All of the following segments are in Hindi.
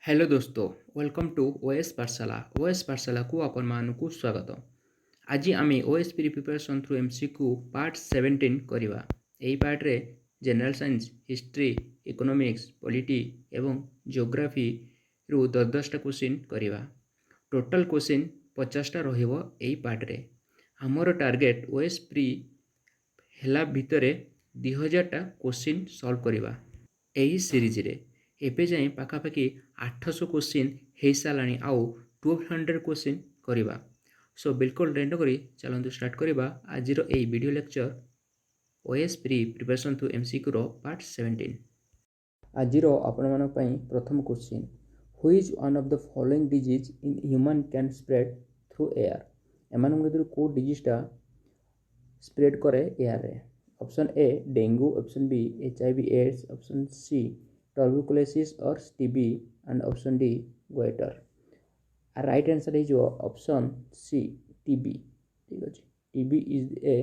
हेलो दोस्तों, वेलकम टू ओएस पाठशाला। ओएस पाठशाला को आपण मानकु स्वागत। आज आम OS preparation through MCQ part 17 करवा। यही पार्ट रे general science, history, economics, polity एवं जियोग्राफी रु 10-10टा क्वेश्चन करवा। टोटल क्वेश्चन 50टा रहिबो एही पार्ट रे। हमर टार्गेट ओएस प्री हेला भितरे 2000टा क्वेश्चन सॉल्व करवा एही सीरीज रे। एबे जाए पाखापाखि 800 क्वेश्चन हो साराणी आउ 1200 क्वेश्चन करवा। सो बिल्कुल रेंड करी चलतु स्टार्ट करवा आज यही video lecture OS preparation to MCQ part 17। आज आपण प्रथम question, which one of the following disease in human can spread through air. एमान को डिजीजटा स्प्रेड करे एयर रे। Option A dengue, option B HIV AIDS, option C tuberculosis or TB and option D goiter। Right answer है ऑप्शन सी TB। ठीक अच्छे, TB is a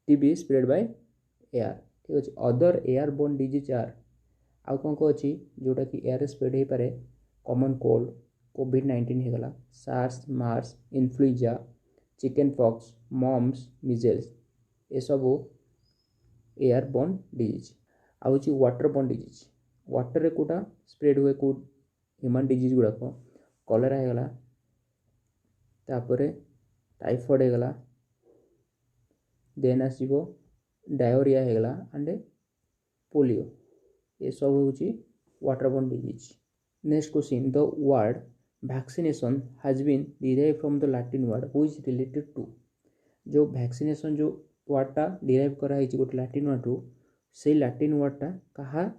TB spread by air. ठीक अच्छे, other air borne disease are आउ कौन कौन अच्छी जोटा कि एयर स्प्रेड हो पारे, कॉमन कोल्ड, कोविड-19 होगला, SARS, MERS, influenza, chicken pox, mumps, measles, ये सब एयर बोर्न डिजीज। आउ वाटर बोर्न डिजीज, वाटर रे कोटा स्प्रेड हुए को ह्यूमन डिजीज गुड़ाक कलेरा होगला, तापरे टाइफॉइड होगला, देन आसो डायरिया होगला एंड पोलियो, ये सब हूँ water borne disease. Next question, the word vaccination has been derive from the Latin word which related to. जो वैक्सीनेशन जो वर्डटा डिराइव कराई गोटे लैटिन वर्ड रू, से लैटिन वर्डटा कहा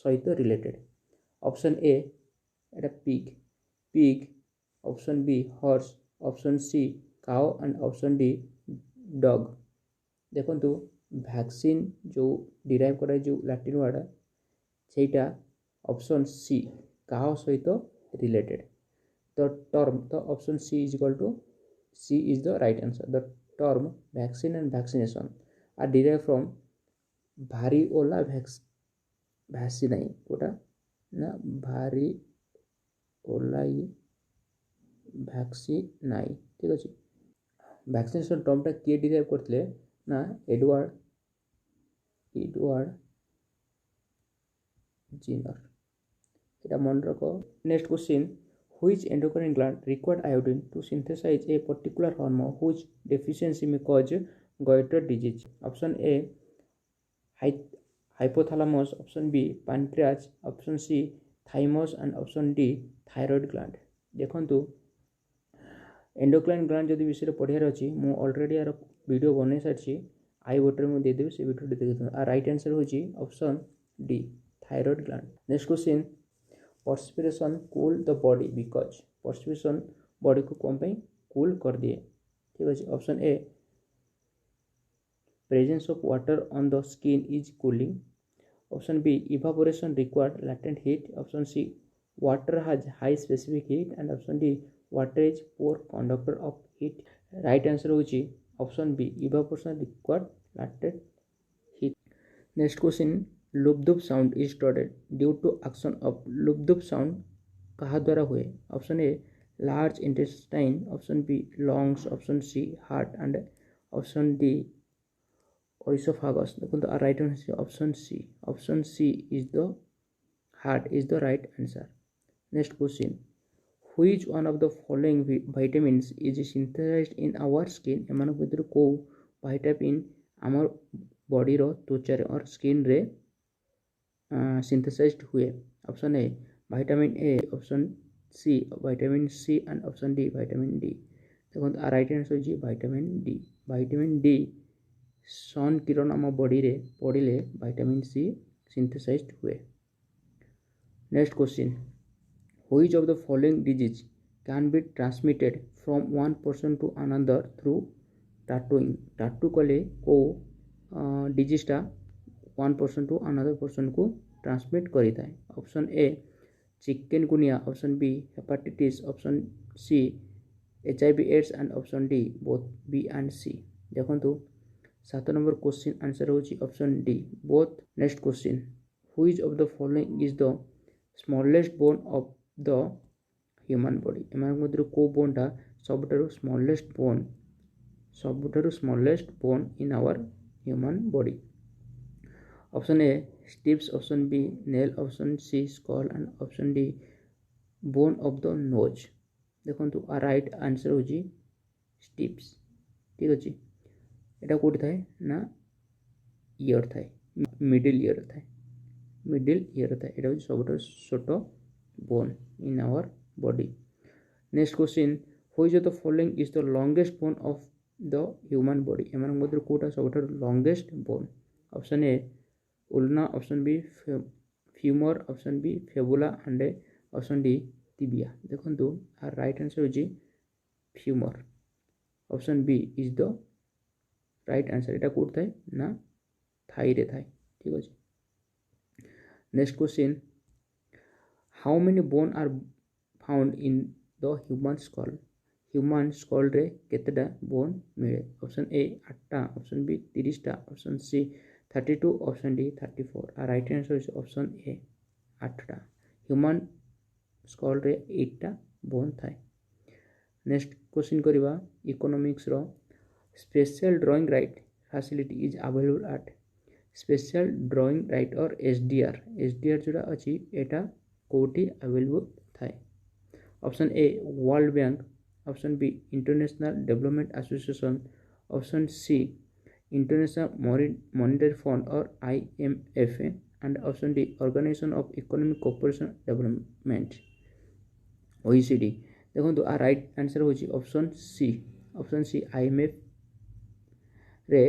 सहित रिलेटेड। ऑप्शन ए एटा pig pig, option B horse, option C cow and option D dog. देखो वैक्सीन जो डिराइव कराई जो लैटिन वर्ड सेटा ऑप्शन सी काउ सहित related. The term the option C is equal to C is the right answer. The term vaccine and vaccination are derive from variola vaccinae कोटा ना भारिओलाई वैक्सीनाई। ठीक अच्छे, वैक्सीनेशन टर्मटा किए डिराइव करते ना एडवर्ड जिनर। এটা मन रख। Next question, which endocrine gland required iodine to synthesize a particular hormone which deficiency may cause goitre disease. Option A hypothalamus, option B pancreas, option C thymus and option D thyroid gland. देखो एंडोक्राइन ग्लैंड जब विषय पढ़ार अच्छी मुझे ऑलरेडी यार वीडियो बन सारी, आई बटन में देदेवी से वीडियो देखते। आ राइट आंसर हूँ option D thyroid gland. Next question, perspiration cool the body because. Perspiration body को कौन पे कूल कर दिए। ठीक अच्छे, option A presence of water on the skin is cooling, option B evaporation required latent heat, option C water has high specific heat and option D water is poor conductor of heat. Right answer हूँ option B evaporation required latent heat. Next question, lub dub sound is started due to action of lub dub sound कहा द्वारा हुए। Option A large intestine, option B lungs, option C heart and option D oesophagus. देखो right answer option C is the heart is the right answer. Next question, which one of the following vitamins is synthesized in our skin. एमान भितर को विटामिन आमर बॉडी रो त्वचा और स्किन रे सिंथेसाइज्ड हुए। Option A vitamin A, option C vitamin C and option D vitamin D. देखो राइट आंसर होची vitamin D. Vitamin D sun किरण आम बॉडी रे पड़े विटामिन सी सिंथेसाइज्ड हुए। Next question, which of the following disease can be transmitted from one person to another through tattooing. Tattoo कले को डिजीजटा one person to another person को ट्रांसमिट करें। Option A chikungunya, option B hepatitis, option C HIV AIDS and option D both B and C. देखो 7 नंबर क्वेश्चन आंसर होची option D both. Next question, which of the following is the smallest bone of the human body एम को बोनटा सबुठारु smallest bone in our human body option A stapes option B nail option C skull and option D bone of the nose देखो आ राइट आंसर हो स्टिप्स ठीक अच्छे यहाँ कौटी थाए ना ईयर थाए मिडिल ईयर थाए यहाँ हूँ सब छोट bone in our body next question which of the following is the longest bone of the human body एम मध्य कौटा सब longest bone option A ulna option B femur option B fibula and option D tibia देखो आर राइट आंसर हो femur option B is the right answer यहाँ कौट थाए ना थाई रे थाए ठीक अच्छे next question how many bone are found in the human skull रे केतेटा बोन मिले ऑप्शन ए 8टा ऑप्शन बी 30टा ऑप्शन सी 32 ऑप्शन डी 34 आ right answer is option A 8टा ह्यूमन स्कल रे 8टा बोन थाए नेक्स्ट क्वेश्चन करवा इकोनॉमिक्स रो special drawing right facility is available at special drawing right और एसडीआर जोड़ा अच्छी एटा कोटी अवेलेबल थाए option A World Bank option B International Development Association option C International Monetary Fund और IMF and option D organisation of economic cooperation development OECD देखो आ राइट आंसर हो ऑप्शन सी IMF रे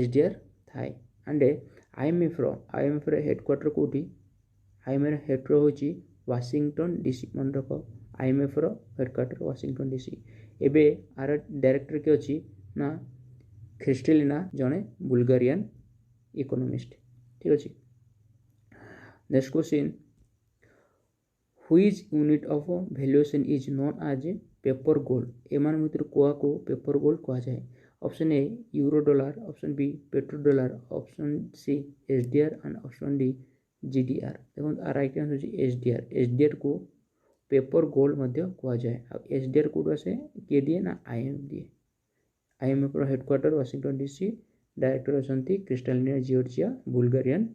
SDR थाए एंड IMF रे हेडक्वार्टर कोटी IMF हेडक्वार्टर हो वाशिंगटन DC मन रख IMF रो हेडक्वार्टर वाशिंगटन DC एबे आर डायरेक्टर के अच्छी ना क्रिस्टेलिना जड़े बुल्गारियन इकोनॉमिस्ट ठीक अच्छे next question which unit of valuation is known as a paper gold एम भर को पेपर गोल्ड कह जाए option A euro dollar option B petro dollar option C SDR and option D GDR देखो राइट आंसर SDR को पेपर गोल्ड कह जाए SDR कोड आसे किए दिए ना IMF headquarter Washington DC director अच्छा Kristalina Georgieva Bulgarian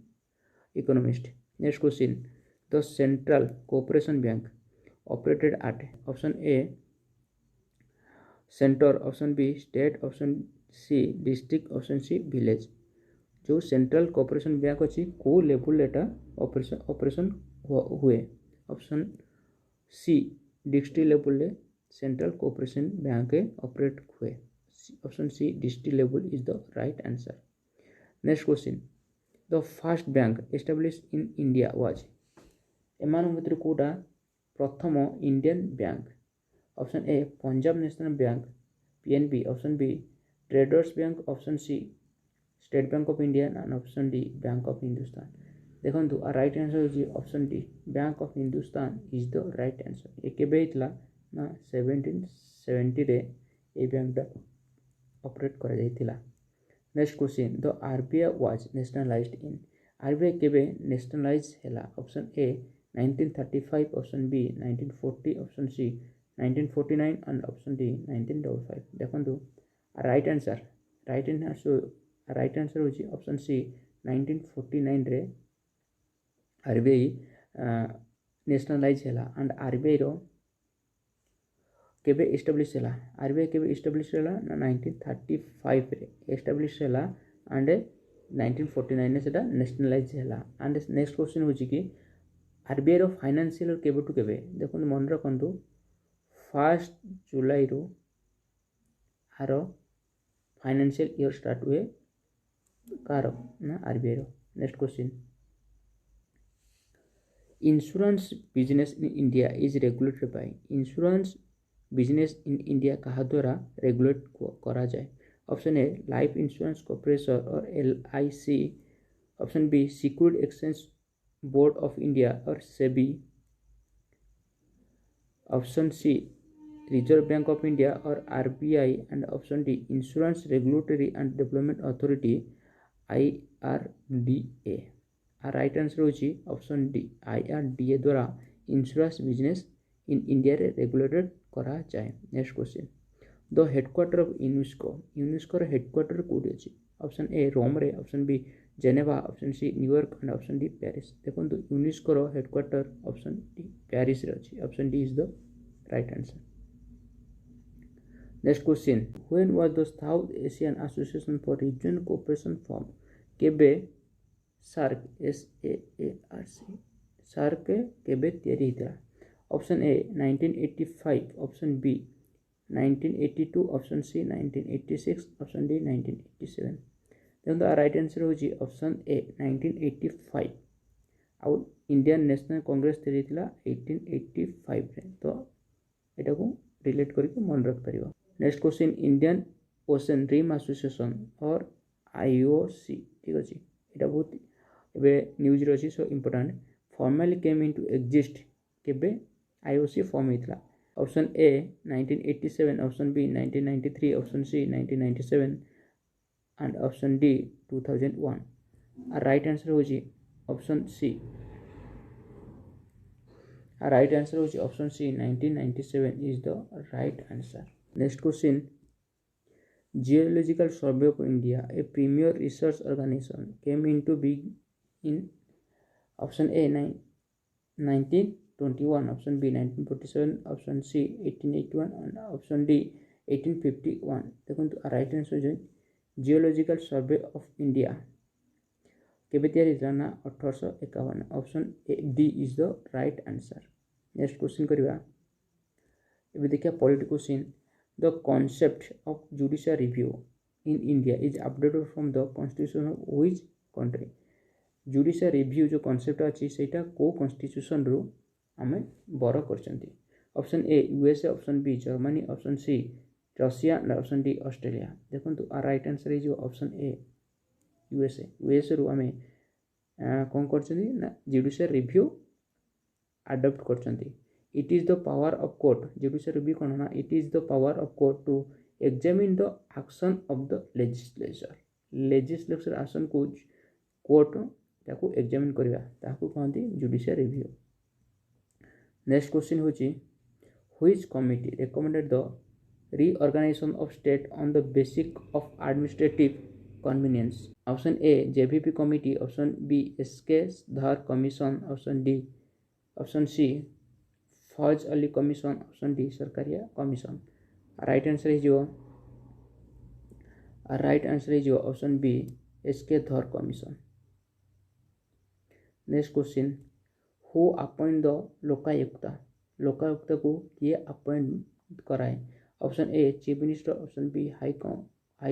economist next question the central cooperation bank operated at option A centre option B state option C district option C village जो सेंट्रल कोऑपरेशन बैंक अच्छी को लेवल एटा ऑपरेशन हुए option C district level central cooperation bank operate हुए option C district level is the right answer next question the first bank establish in India was एम भर कौटा प्रथम Indian bank option A Punjab National Bank PNB option B traders bank option C State Bank of India and option D Bank of Hindustan देखो आ राइट आंसर हो option D Bank of Hindustan is the right answer ये केबे ना 1770 रे ए बैंकटा ऑपरेट करा जाइतिला next question the RBI was nationalized in RBI केबे नेशनलाइज हैला option A 1935 option B 1940 option C 1949 and option D 1955 देखो राइट आंसर हो ऑप्शन सी 1949 रे RBI नेशनलाइज हैला एंड RBI रो केबे एस्टाब्लिश हैला RBI केबे एस्टाब्लिश हैला ना 1935 रे एस्टाब्लिश हैला एंड 1949 ने सेटा नेशनलाइज हैला एंड नेक्स्ट क्वेश्चन हो कि RBI रो फाइनेंशियल केबे टू केबे देखो मन रखु 1 जुलाई रो आरो फाइनेंशियल ईयर स्टार्ट हुए कार ना RBI रो next question insurance business in India is regulated by insurance business in India कहा द्वारा रेगुलेट करा जाए option A Life Insurance Corporation और LIC option B Security Exchange Board of India और SEBI option C Reserve Bank of India और RBI and option D insurance regulatory and development authority IRDA right answer होची ऑप्शन डी IRDA द्वारा इंश्योरेंस बिजनेस इन इंडिया रे रेगुलेटेड करा जाए। Next question the headquarter of UNESCO रो हेडक्वार्टर कोडी अछि? ऑप्शन ए रोम रे, option B Geneva, option C New York and option D Paris. देखंतु यूनेस्को रो हेडक्वार्टर ऑप्शन डी पेरिस रे अछि। Option D is the right answer. Next question when was the South Asian Association for Regional cooperation form? केबे सार्क SAARC सार्क केबे तयारी हितला? ऑप्शन ए 1985, option B 1982, option C 1986, option D 1987। देखो राइट आंसर होची ऑप्शन ए 1985। आउ इंडियन नेशनल कांग्रेस तयारी हितला 1885 रे। तो एटा को रिलेट करके मन रख परिबो। Next question Indian Ocean Rim Association और IOC ठीक अछि? एटा बहुत एबे न्यूज रे अछि so important. Formally came into exist केबे IOC फॉर्म हितला? Option A 1987, option B 1993, option C 1997 and option D 2001। Right answer होची ऑप्शन सी। राइट आंसर होची option C 1997 is the right answer. Next question Geological Survey of India a premier research organisation came into being in? Option A 1921, option B 1947, option C 1881 and option D 1851। देखो राइट आंसर हो जियोलॉजिकल सर्वे ऑफ इंडिया केबे तयारी हितला ना 1851। Option D is the right answer. Next question करबा एबे देखिया polity question the concept of judicial review in India is updated from the constitution of which country? Judicial review जो कॉन्सेप्ट अछि सेटा को कॉन्स्टिट्यूशन रो हमें बर करचंती? Option A USA, option B Germany, option C Russia and option D Australia. देखंतु right answer is option A USA रो हमें कोन करचंती ना जुडिशियल रिव्यू अडॉप्ट करचंती। It is the power of court judicial review कोन ना it is the power of court to examine the action of the legislature action को कोर्ट ताको एग्जामिन करबा ताको कहंती जुडिशियल रिव्यू। नेक्स्ट क्वेश्चन होची which committee recommended the reorganisation of state on the basis of administrative convenience? Option A JVP committee, option B SK Dhar commission, option C Fazal Ali commission, option D Sarkaria commission. Right answer is option B SK Dhar commission. Next question who appoint the Lokayukta को किए अपॉइंट कराए? Option A chief minister, option B high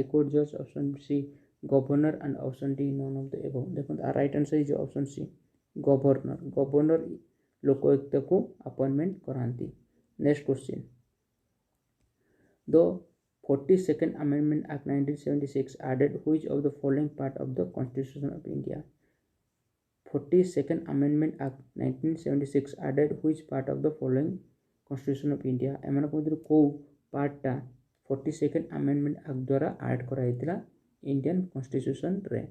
court जज, option C governor and option D none of the above. देखो right answer is option C governor Lokayukta को अपॉइंटमेंट करांती। Next question the 42nd Amendment Act 1976 added which of the following part of the Constitution of India? 42nd Amendment Act 1976 added which part of the following Constitution of India? एमान मध्य को पार्टा 42nd Amendment Act द्वारा ऐड कराइतला इंडियन कॉन्स्टिट्यूशन रे?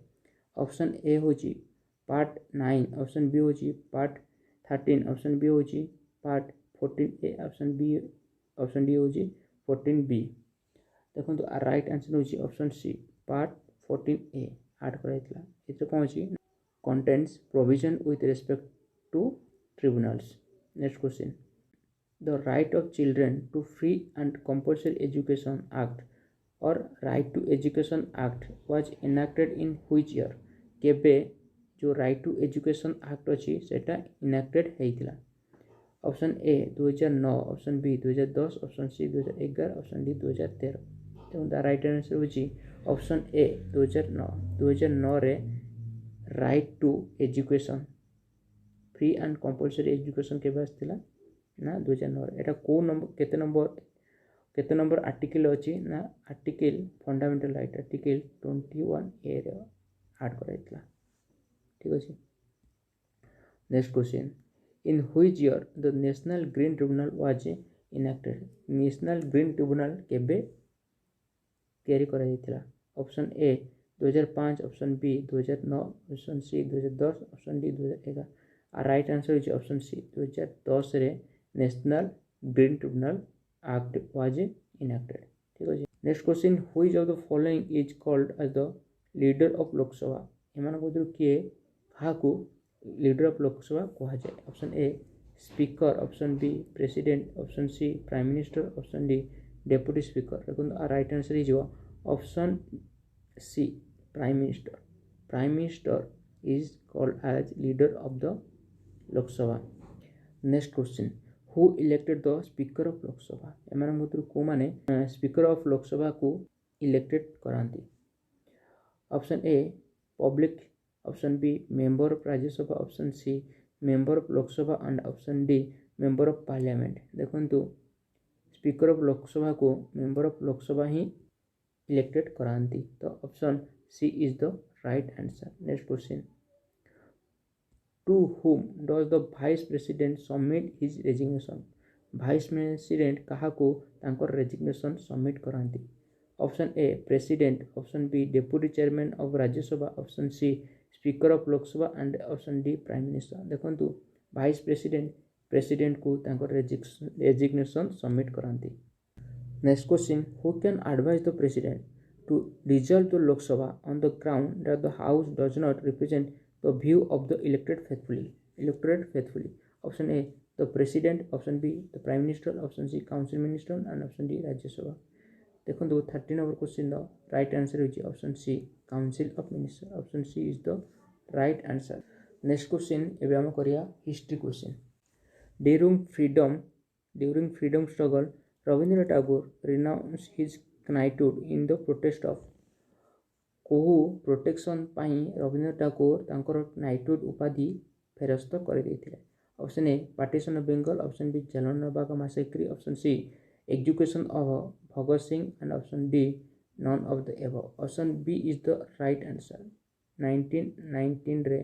ऑप्शन ए होची पार्ट 9, ऑप्शन बी होची पार्ट 13, ऑप्शन बी होची पार्ट 14A, ऑप्शन डी होची 14B। देखो राइट आंसर होची option C part 14A add कराइतला। एतो कोन होची contains provision with respect to tribunals. Next question the right of children to free and compulsory education act or right to education act was enacted in which year? केबे जो right to education act अछि सेटा enacted हेइतला? Option A 2009, option B 2010, option C 2011, option D 2013। तो द राइट आंसर होची ऑप्शन ए 2009 रे right to education free and compulsory education के बास थिला ना 2009 एटा को नंबर केते नंबर आर्टिकल अछि ना article fundamental right article 21A रे ऐड कराइतला। ठीक अछि। Next question in which year the national green tribunal was enacted? National green tribunal केबे तयारी करा जायतिला? Option A 2005 option B 2009 option C 2010 option D 2011 आ राइट आंसर होची ऑप्शन सी 2010 रे national green tribunal act was enacted ठीक अछि next question which of the following is called as the leader of Lok Sabha एमान को किए काहाकू लीडर ऑफ लोकसभा कहा जाए option A speaker option B president option C prime minister option D deputy speaker देखो आ right answer is option C prime minister is called as leader of the Lok Sabha. Next question who elected the speaker of Lok Sabha एमान मधुर को माने स्पीकर ऑफ लोक सभा को इलेक्टेड करांती option A public option B member of Rajya Sabha option C member of Lok Sabha and option D member of parliament देखो स्पीकर ऑफ लोकसभा को मेंबर ऑफ लोकसभा ही इलेक्टेड करांती तो option C is the right answer. Next question to whom does the vice president submit his resignation vice president kaha ko tankor resignation submit karanti option a president option b deputy chairman of rajya sabha option c speaker of lok sabha and option d prime minister dekhantu vice president ko tankor resignation submit karanti next question who can advise the president to dissolve the Lok Sabha on the ground that the House does not represent the view of the elected faithfully. Option A, the President. Option B, the Prime Minister. Option C, Council Minister. And option D, Rajya Sabha. देखो 13 number question the right answer is option C, Council of Minister. Option C is the right answer. Next question एबे हम करिया history question. During freedom struggle, Rabindranath Tagore renounced his knighthood in the protest of कोहू प्रोटेक्शन पाई रवींद्रनाथ टागोर तांकर नाइटहुड उपाधि फेरस्त कर देथिले option A partition of Bengal option B Jallianwala massacre option C education of Bhagat Singh and option D none of the above option B is the right answer 1919 रे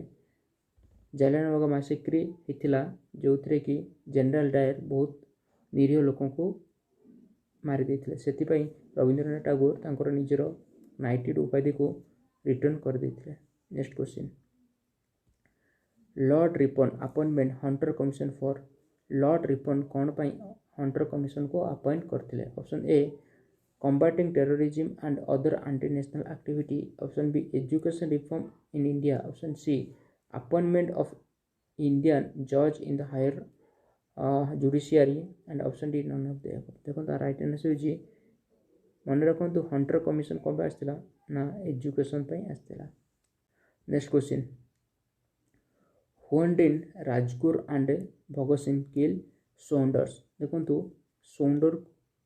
जालियनवाला मैसेक्री हिथिला जोथरे कि जनरल डायर बहुत निरीह लोकों को मारी देथिले सेति रवींद्रनाथ टागोर तांकर निजर नाइटहुड उपाधि को रिटर्न कर देथिले next question lord Ripon appointment Hunter commission for lord Ripon कौन पाई हंटर कमिशन को अपॉइंट करथिले option A combating terrorism and other anti-national activity option B education reform in India option C appointment of Indian judge in the higher judiciary and option D none of the above देखो ता राइट आंसर जी मन रखंतु हंटर कमिशन कब आस्थिला ना एजुकेशन पे आस्थिला next question when did Rajguru and Bhagat Singh kill Saunders देखंतु सौंडर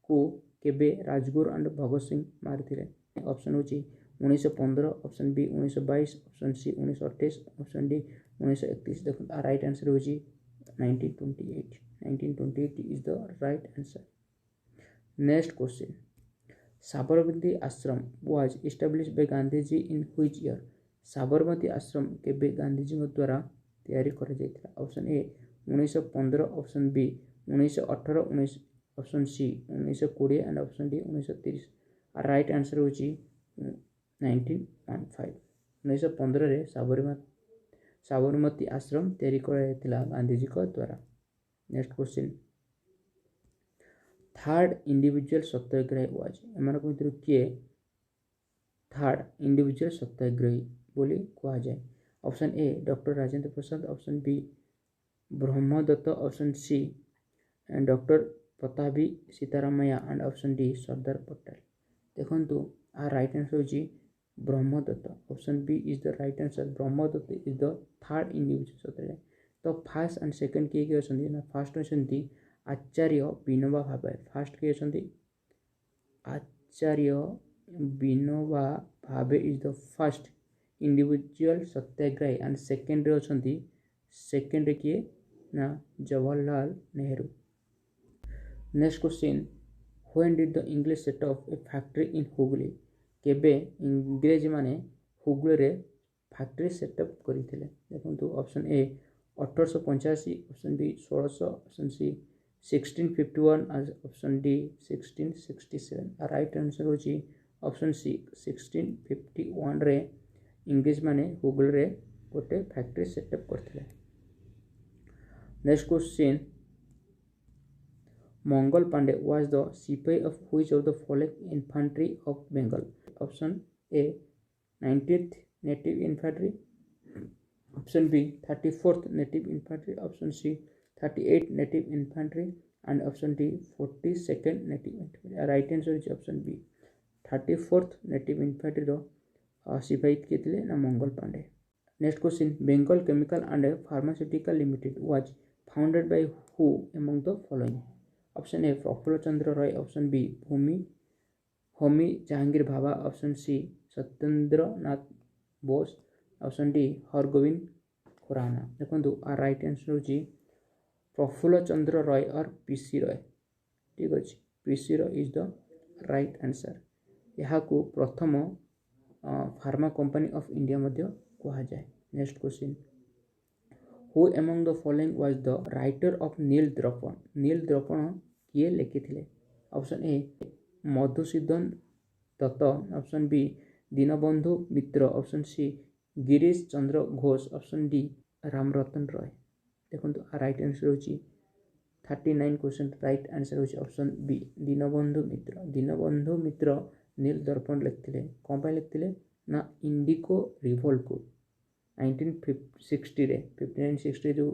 को केबे राजगुरु एंड भगत सिंह मारिथिले ऑप्शन होची 1915 option B 1922 option C 1928 option D 1931 देखो आ राइट आंसर होची 1928 is the right answer next question Sabarmati Ashram was established by Gandhi ji in which year Sabarmati Ashram केबे गांधी जी द्वारा तैयारी करा जायतिला option A 1915 option B 1918 option C 1920 and option D 1930 आ राइट आंसर होची 1915 1915 रे साबरमती आश्रम तैयारी करा जायतिला गांधी जी द्वारा next question third individual satyagrahi was एमान को भितर किए थर्ड इंडिविजुअल सत्याग्रही बोली कहा जाए option A doctor Rajendra Prasad option B Brahmadatt option C doctor Pattabhi Sitaramayya and option D Sardar Patel देखंतु आ राइट आंसर होची Brahmadatt option B is the right answer Brahmadatt is the third individual satyagrahi तो फर्स्ट एंड सेकंड किए अछंती ना फर्स्ट अछंती आचार्य विनोबा भावे फर्स्ट किए अछंती आचार्य Vinoba Bhave is the first individual Satyagrahi and second रे अछंती सेकंड रे किए ना Jawaharlal Nehru next question when did the English set up A factory in Hooghly केबे इंग्रेज माने हुगली रे फैक्ट्री सेटअप करथिले देखंतु option A 1885 option B 1600 option C 1651 option D 1667 right answer होची ऑप्शन सी 1651 रे इंग्लिश माने हुगल रे गोटे फैक्ट्री सेटअप करथिले। Next question, Mangal Pandey was the sipahi of which of the following infantry of Bengal? Option A 19th native infantry, option B 34th native infantry, option C 38 native infantry and option D 42nd native infantry. Right answer is option B 34th native infantry रो सिपाही किए थे ना Mangal Pandey. Next question, Bengal chemical and pharmaceutical limited was founded by who among the following? Option A Prafulla Chandra Roy, option B Homi Jahangir Bhabha, option C Satyendra Nath Bose, option D Hargovind Khurana. देखो आर राइट आंसर होची प्रफुल्ल चंद्र रॉय और पीसी रॉय। ठीक अच्छे, P C Roy is the right answer. यहाँ को प्रथम फार्मा कंपनी ऑफ इंडिया मध्य कहा जाए। Next question, who among the following was the writer of Neel Darpan? Neel Darpan किए लिखिथिले? Option A Madhusudan Dutt, option B Dinabandhu Mitra, option C Girish Chandra Ghosh, option D Ramratan Roy. देखो राइट आंसर होची 39 क्वेश्चन राइट आंसर होची ऑप्शन बी दीनबंधु मित्र। दीनबंधु मित्र नील दर्पण लिखिथिले, कौन पाई लिखिथिले ना इंडिको रिवोल्ट को 1960 रे 5960 जो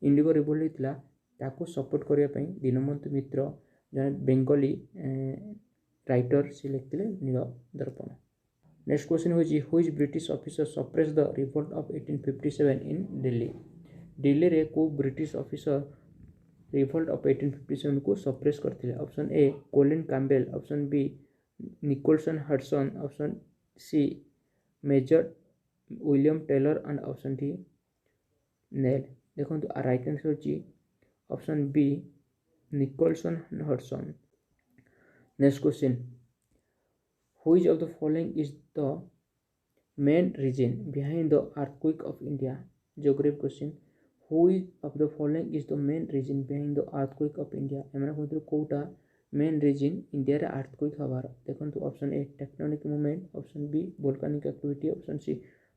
इंडिको रिवोल्ट होता ताको सपोर्ट करने दीनबंधु मित्र जन बेंगली राइटर से लिखिथिले नील दर्पण। नेक्स्ट क्वेश्चन होची which British officer suppress the revolt of 1857 इन दिल्ली? दिल्ली रे को ब्रिटिश ऑफिसर रिवोल्ट ऑफ 1857 को सप्रेस करथिले? Option A Colin Campbell, option B Nicholson Hudson, option C major William Taylor and option D Neill. देखो राइट आंसर होची option B Nicholson Hudson. Next question, which of the following is the main reason behind the earthquake of India? Geography question, which of the following is the main reason behind the earthquake of India? एमरा कोथि कोटा मेन रीजन इंडिया रे अर्थक्वेक हबार? देखो option A tectonic movement, option B volcanic activity, option C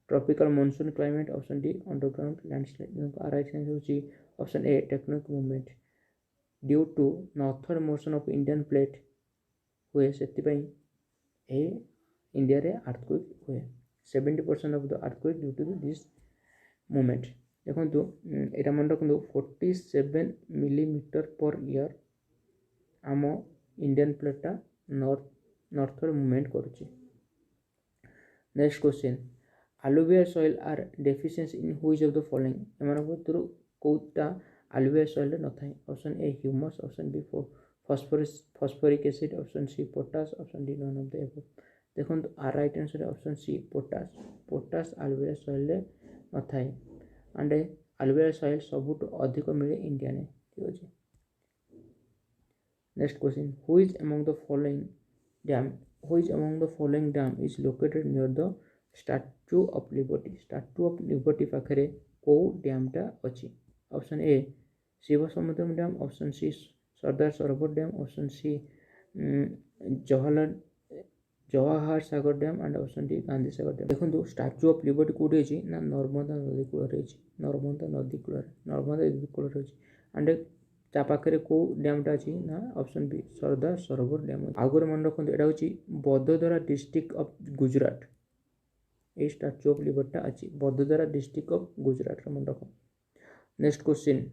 tropical monsoon climate, option D underground landslide. Right answer होची option A tectonic movement. Due to northern motion of Indian plate हुए से इंडिया रे अर्थक्वेक हुए। 70% of the earthquake due to this movement. देखो यहाँ मन रखु 47 मिलीमीटर पर ईयर आम इंडियन प्लेटा नॉर्थर मूवमेंट करुच्ची। Next question, alluvial soil are deficient in which of the following? एमान भीतर कोटा alluvial soil न थाए? Option A humus, option B phosphoric acid, option C potash, option D none of the above. देखो आर right answer option C potash. Potash alluvial soil रे न थाए एंड alluvial soil सबुठ अधिक मिले इंडिया ने। ठीक अच्छे। Next question, which among the following dam is located near the statue of liberty? Statue of liberty पाखे को डैमटा अच्छी? Option A Shivasamudram dam, option C Sardar Sarovar dam, option C Jawahar Sagar dam and option D Gandhi Sagar dam. देखो स्टैच्यू ऑफ लिबर्टी कौटी अच्छी ना नर्मदा नदी कूल नर्मदा नदी कूल नर्मदा नदी कूल एंड ता पाखे को डैमटा अच्छी ना ऑप्शन बी सरदार सरोवर डैम। आगुरी मन रखते यहाँ हूँ बदोदरा डिस्ट्रिक्ट ऑफ गुजरात ये स्टैच्यू ऑफ लिबर्टी अच्छी बदोदरा डिस्ट्रिक्ट ऑफ गुजरात मन रख। Next question,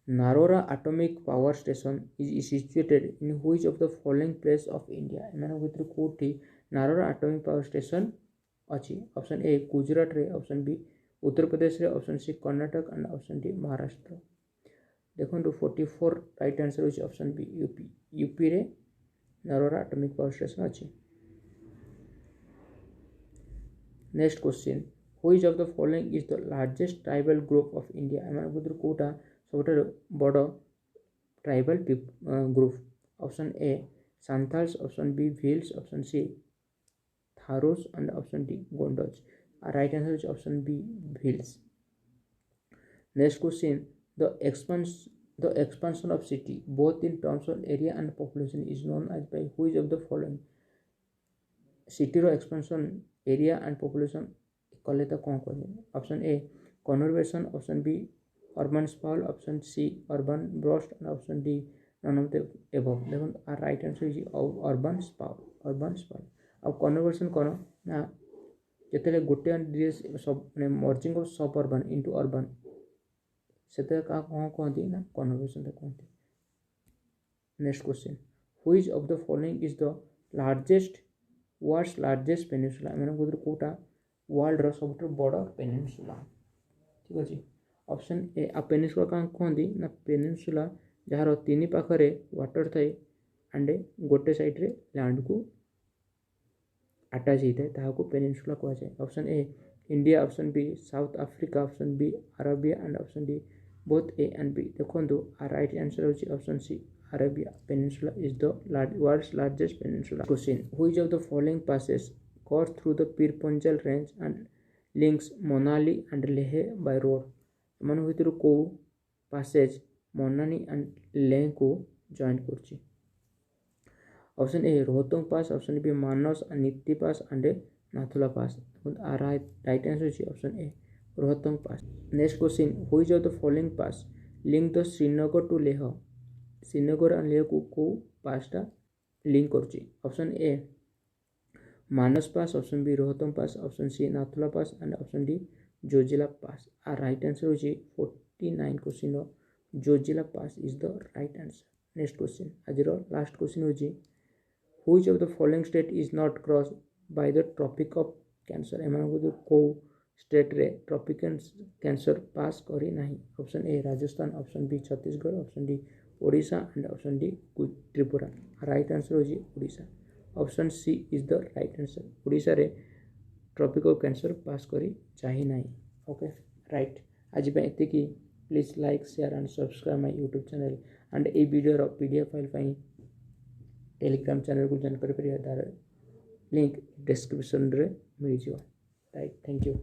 Narora atomic power station is situated in which of the following place of India? एमान भीतर कोठी नारोरा एटॉमिक पावर स्टेशन अच्छी? ऑप्शन ए गुजरात रे, ऑप्शन बी उत्तर प्रदेश रे, option C Karnataka and option D Maharashtra. देखो 44 राइट आंसर होची ऑप्शन बी यूपी रे नारोरा एटॉमिक पावर स्टेशन अच्छी। Next question, which of the following is the largest tribal group of India? एमान भीतर कोटा सबुठारु बड़ tribal group? Option A Santhals, option B Bhils, option C Tharus and option D Gondals. Right answer is option B Bhils. Next question, the expansion of city both in terms of area and population is known as by which of the following? सिटीर एक्सपेंशन एरिया एंड पॉपुलेशन कले तो कौन कह option A conversation, option B urban sprawl, option C urban burst and option D none of the above. देखो आर right answer is urban sprawl. Urban sprawl अब कन्वर्सेशन कौन ना जिते गोटे सब merging of suburban into urban से कौन कहती ना कन्वर्सेशन कहते। Next question which of the following is the largest world's largest peninsula M कौटा world सब बड़ पेनिनसुला ठीक अच्छे। ऑप्शन ए आ पेनिनसुला क्या कहती ना पेनिनसुला जार तीन पाखे वाटर थाए एंड गोटे साइड्रे लैंड को अटैच होता है पेनिनसुला कहुए। Option A India, option B south Africa, option B Arabia and option D both A and B. देखो आ राइट आंसर होची option C Arabia peninsula is the world's largest peninsula. Question which of the following passes cut through the Pir Panjal range and links Manali and Leh by road. एम भर कौ पासेज मनाली एंड लेह को जॉइन कर। Option A Rohtang pass, option B Manas Niti pass and Nathula pass. Right answer is option A Rohtang pass. Next question which of the following pass link the Srinagar to Leh. Srinagar and Leh को पासटा लिंक कर। Option A Manas pass, option B Rohtang pass, option C Nathula pass and option D Zojila pass. आर राइट आंसर हो 49 question Zojila pass is the right answer. Next question आज लास्ट क्वेश्चन हो which of the following state is not cross by the tropic of cancer. एम कौ स्टेट रे ट्रॉपिक कैंसर पास करी नहीं। Option A Rajasthan, option B Chhattisgarh, option D Odisha and option D Tripura. Right answer हो Odisha. Option C is the right answer. Odisha रे ट्रॉपिक ऑफ कैंसर पास करी जाहि नहीं। ओके राइट आज ये please like share and subscribe my YouTube channel and A video PDF file Telegram channel को जॉइन कर लिंक डिस्क्रिप्शन रे मिल जाए। Right thank you.